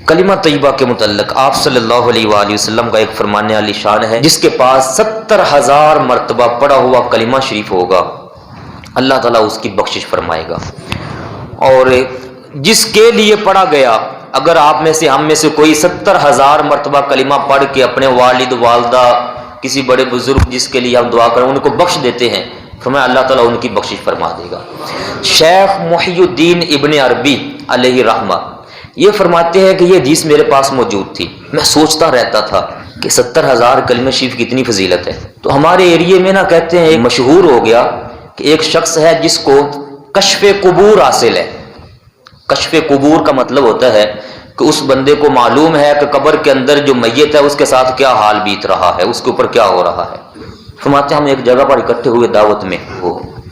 کلمہ طیبہ کے متعلق آپ صلی اللہ علیہ وآلہ وسلم کا ایک فرمان عالی شان ہے، جس کے پاس 70,000 مرتبہ پڑھا ہوا کلمہ شریف ہوگا، اللہ تعالیٰ اس کی بخشش فرمائے گا۔ اور جس کے لیے پڑھا گیا، اگر آپ میں سے ہم میں سے کوئی 70,000 مرتبہ کلمہ پڑھ کے اپنے والد والدہ کسی بڑے بزرگ جس کے لیے ہم دعا کریں ان کو بخش دیتے ہیں، فرمایا اللہ تعالیٰ ان کی بخشش فرما دے گا۔ شیخ محی الدین ابن عربی علیہ رحمہ یہ فرماتے ہیں کہ یہ حدیث میرے پاس موجود تھی، میں سوچتا رہتا تھا کہ 70,000 کلمہ شریف کی اتنی فضیلت ہے۔ تو ہمارے ایریے میں کہتے ہیں مشہور ہو گیا کہ ایک شخص ہے جس کو کشف قبور حاصل ہے۔ کشف قبور کا مطلب ہوتا ہے کہ اس بندے کو معلوم ہے کہ قبر کے اندر جو میت ہے اس کے ساتھ کیا حال بیت رہا ہے، اس کے اوپر کیا ہو رہا ہے۔ فرماتے ہیں ہم ایک جگہ پر اکٹھے ہوئے دعوت میں،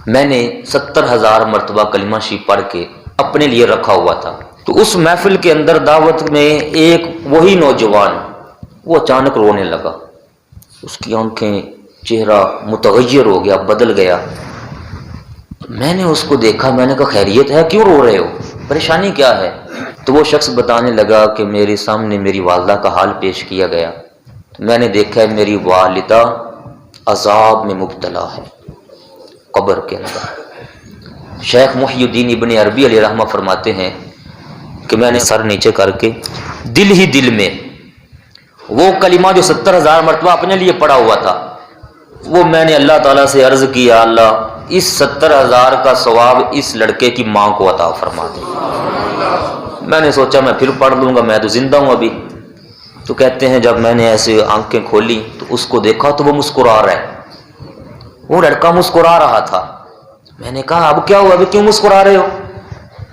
میں نے 70,000 مرتبہ کلمہ شریف پڑھ کے اپنے لیے رکھا ہوا تھا۔ تو اس محفل کے اندر دعوت میں ایک وہی نوجوان وہ اچانک رونے لگا، اس کی آنکھیں چہرہ متغیر ہو گیا، بدل گیا۔ میں نے اس کو دیکھا، میں نے کہا خیریت ہے، کیوں رو رہے ہو، پریشانی کیا ہے؟ تو وہ شخص بتانے لگا کہ میرے سامنے میری والدہ کا حال پیش کیا گیا، میں نے دیکھا ہے میری والدہ عذاب میں مبتلا ہے قبر کے اندر۔ شیخ محی الدین ابن عربی علیہ رحمہ فرماتے ہیں کہ میں نے سر نیچے کر کے دل ہی دل میں وہ کلمہ جو 70,000 مرتبہ اپنے لیے پڑھا ہوا تھا، وہ میں نے اللہ تعالیٰ سے عرض کیا، اللہ اس 70,000 کا ثواب اس لڑکے کی ماں کو عطا فرما دے۔ میں نے سوچا میں پھر پڑھ لوں گا، میں تو زندہ ہوں ابھی۔ تو کہتے ہیں جب میں نے ایسے آنکھیں کھولی تو اس کو دیکھا تو وہ مسکرا رہا ہے، وہ لڑکا مسکرا رہا تھا۔ میں نے کہا اب کیا ہوا، ابھی کیوں مسکرا رہے ہو؟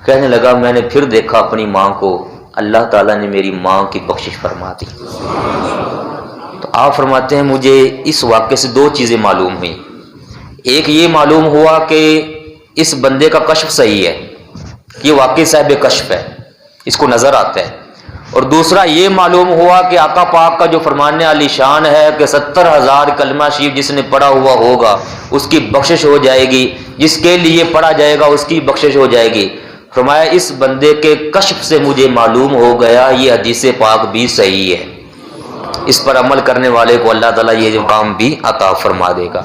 کہنے لگا میں نے پھر دیکھا اپنی ماں کو، اللہ تعالیٰ نے میری ماں کی بخشش فرما دی۔ تو آپ فرماتے ہیں مجھے اس واقعے سے دو چیزیں معلوم ہوئیں۔ ایک یہ معلوم ہوا کہ اس بندے کا کشف صحیح ہے، یہ واقعی صاحب کشف ہے، اس کو نظر آتا ہے۔ اور دوسرا یہ معلوم ہوا کہ آقا پاک کا جو فرمان علی شان ہے کہ 70,000 کلمہ شریف جس نے پڑھا ہوا ہوگا اس کی بخشش ہو جائے گی، جس کے لیے پڑھا جائے گا اس کی بخشش ہو جائے گی۔ فرمایا اس بندے کے کشف سے مجھے معلوم ہو گیا یہ حدیث پاک بھی صحیح ہے، اس پر عمل کرنے والے کو اللہ تعالیٰ یہ جو کام بھی عطا فرما دے گا۔